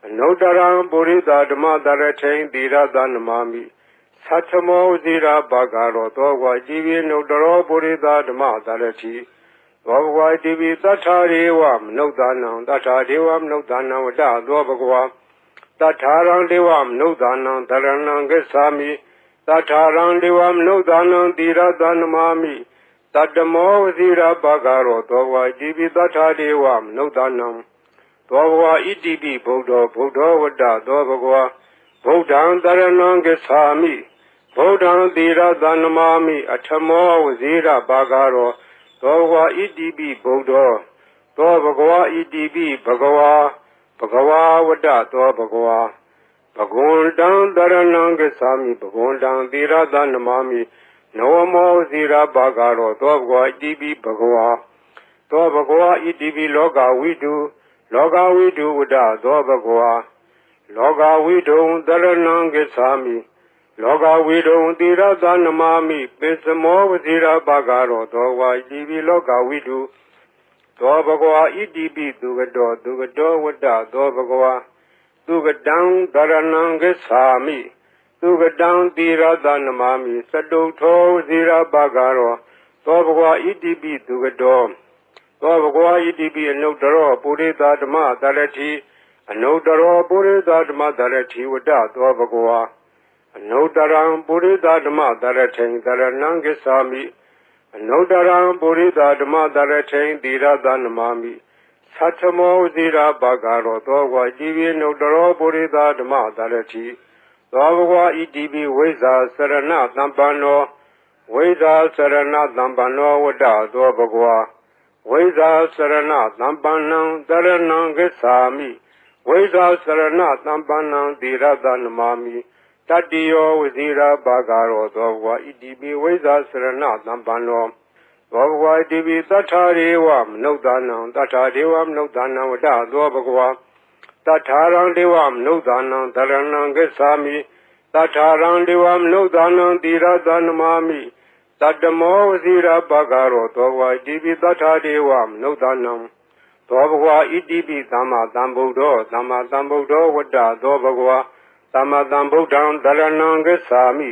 [SPEAKER 1] အနုတ္တရံပုရိသဓမ္မတရထိန်သီရသနမာမိသတ္ထမောဇိရာဘာဂရောသောဘဂဝါဣတိပိအနုတ္တရောပုရိသဓမ္မတရတိသောဘဂဝါဣတိပိသတ္ထာရေဝမနုဿာနံသတ္ထာဒေဝမနုဿာနံဝတ္တသောဘဂဝါသတ္ထာရံဒေဝမနုဿာနံတရဏံဂစ္ဆာမိသတ္ထာရံဒေဝမနုဿာနံသီရသနမာမိတတ္တမောဝဇိရာဘာဂရောသောဘဂဝါဣတိပိသတ္ထာဒေဝမနုဿာနံသောဘဂဝါဣတိပိဗုဒ္ဓောဝတ္တသောဘဂဝါဗုဒ္ဓံတရဏံဂစ္ဆာမိဗုဒ္ဓံသီရသနမာမိအထမောဝဇိရာဘာဂရောသောဘဂဝါဣတိပိဗုဒ္ဓောသောဘဂဝါဣတိပိဘဂဝါဝတ္တသောဘဂဝါဘဂဝန္တံတရဏံဂစ္ဆာမိဘဂဝန္တံသီရသနမာမိနဝမောဇိရာဘာဂရောသောဘဂဝါဣတိပိဘဂဝါသောဘဂဝါဣတိပိလောကဝိတုဝတ္တသောဘဂဝါလောကဝိတုံတရဏံဂစ္ဆာမိလောကဝိတုံသီရသနမာမိပိစမောဝဇိရာဘာဂရောသောဘဂဝါဣတိပိလောကဝိတုသောဘဂဝါဣတိပိသူကတောဝတ္တသောဘဂဝါသူကတံတရဏံဂစ္ဆာမိသူကတံသီရသနမာမိသတုထောဝဇိရာဘာဂရောသောဘဂဝါဣတိပိသူကတောသောဘဂဝါဣတိပိအနုတ္တရောပုရိသဓမ္မတရတိအနုတ္တရောပုရိသဓမ္မတရတိဝတ္တသောဘဂဝါအနုတ္တရံပုရိသဓမ္မတရထိန်တရဏံဂစ္ဆာမိအနုတ္တရံပုရိသဓမ္မတရထိန်သီရသနမာမိသတ္ထမောဇိရာဘာဂရောသောဘဂဝါဣတိပိအနုတ္တရောပုရိသဓမ္မတရတိသောဘဂဝါဣတိပိဝိဇာစရဏသံပန္နောဝိဇာစရဏသံပန္နောဝတ္တသောဘဂဝါဝိဇာစရဏသံပန္နံတရဏံဂစ္ဆာမိဝိဇာစရဏသံပန္နံသီရသနမာမိတတ္တိယောဝဇိရာဘာဂရောသောဘဂဝါဣတိပိဝိဇာစရဏသံပန္နောသောဘဂဝါဣတိပိသတ္ထာရေဝမနုဿာနံသတ္ထာဒေဝမနုဿာနံဝတ္တသောဘဂဝါသတ္ထာရံဒေဝမနုဿာနံတရဏံဂစ္ဆာမိသတ္ထာရံဒေဝမနုဿာနံသီရသနမာမိတတ္တမောဝဇိရာဘာဂရောသောဘဂဝါဣတိပိသတ္ထာဒေဝမနုဿာနံသောဘဂဝါဣတိပိသမ္မာသမ္ဗုဒ္ဓောဝတ္တသောဘဂဝါသမ္မာသမ္ဗုဒ္ဓံတရဏံဂစ္ဆာမိ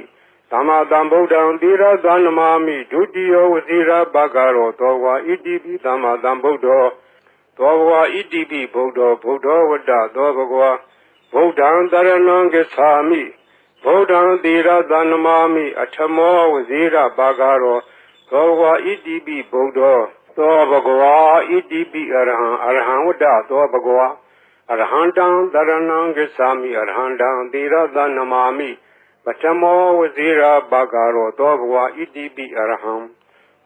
[SPEAKER 1] သမ္မာသမ္ဗုဒ္ဓံသီရသနမာမိဒုတိယဝဇိရာဘာဂရောသောဘဂဝါဣတိပိသမ္မာသမ္ဗုဒ္ဓောသောဘဂဝါဣတိပိဗုဒ္ဓောဝတ္တသောဘဂဝါဗုဒ္ဓံတရဏံဂစ္ဆာမိဗုဒ္ဓံသီရသနမာမိအထမောဝဇိရာဘာဂရောသောဘဂဝါဣတိပိဗုဒ္ဓောသောဘဂဝါဣတိပိအရဟံဝတ္တသောဘဂဝါအရဟံတံတရဏံဂစ္ဆာမိအရဟံတံသီရသနမာမိပထမောဝဇိရာဘာဂရောသောဘဂဝါဣတိပိအရဟံ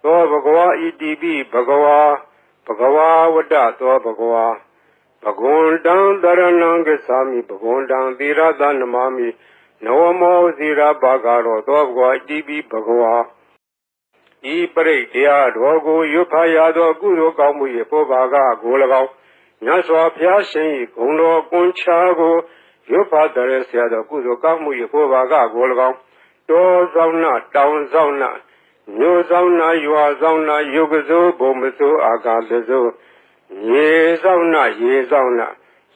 [SPEAKER 1] သောဘဂဝါဣတိပိဘဂဝါဝတ္တသောဘဂဝါဘဂဝန္တံတရဏံဂစ္ဆာမိဘဂဝန္တံသီရသနမာမိနဝမောဝဇိရာဘာဂရောသောဘဂဝါဣတိပိဘဂဝါဤပရိတ်တရားတော်ကိုရွတ်ဖတ်ရသောကုသိုလ်ကောင်းမှု၏ပုဗ္ဗာကကို၎င်းမြတ်စွာဘုရားရှင်၏ဂုဏ်တော်ကွန်ချာကိုရွတ်ဖတ်တဲ့ဆရာတော်ကုသိုလ်ကောင်းမှု၏ပုဗ္ဗာကကို၎င်းတောဆောင်နာတောင်ဆောင်နာမြို့ဆောင်နာရွာဆောင်နာယုတ်ကစိုးဘုံမစိုးအာကာသစိုးရေဆောင်နာရေဆောင်နာ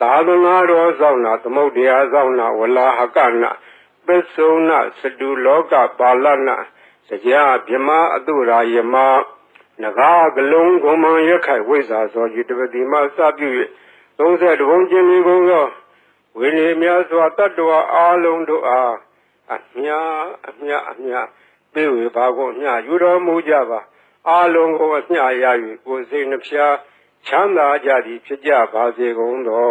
[SPEAKER 1] သာသနာတော်ဆောင်နာသမုဒ္ဒရာဆောင်နာဝလာဟကနာပစ္စုနာစတုလောကပါဠနာတရားဗြဟ္မာအတုရာယမနဂါကလုံးဂုံမံရခိုင်ဝိဇ္ဇာသောယူတပတိမစပြု၍30ဘုံကျင်လီကုန်သောဝိနည်းများစွာတတ္တဝါအားလုံးတို့အား အမြပေးဝေပါကုန်မြယူတော်မူကြပါအာလုံးကိုအမြရ၍ကိုယ်စိတ်နှဖျားချမ်းသာကြသည်ဖြစ်ကြပါစေကုန်သော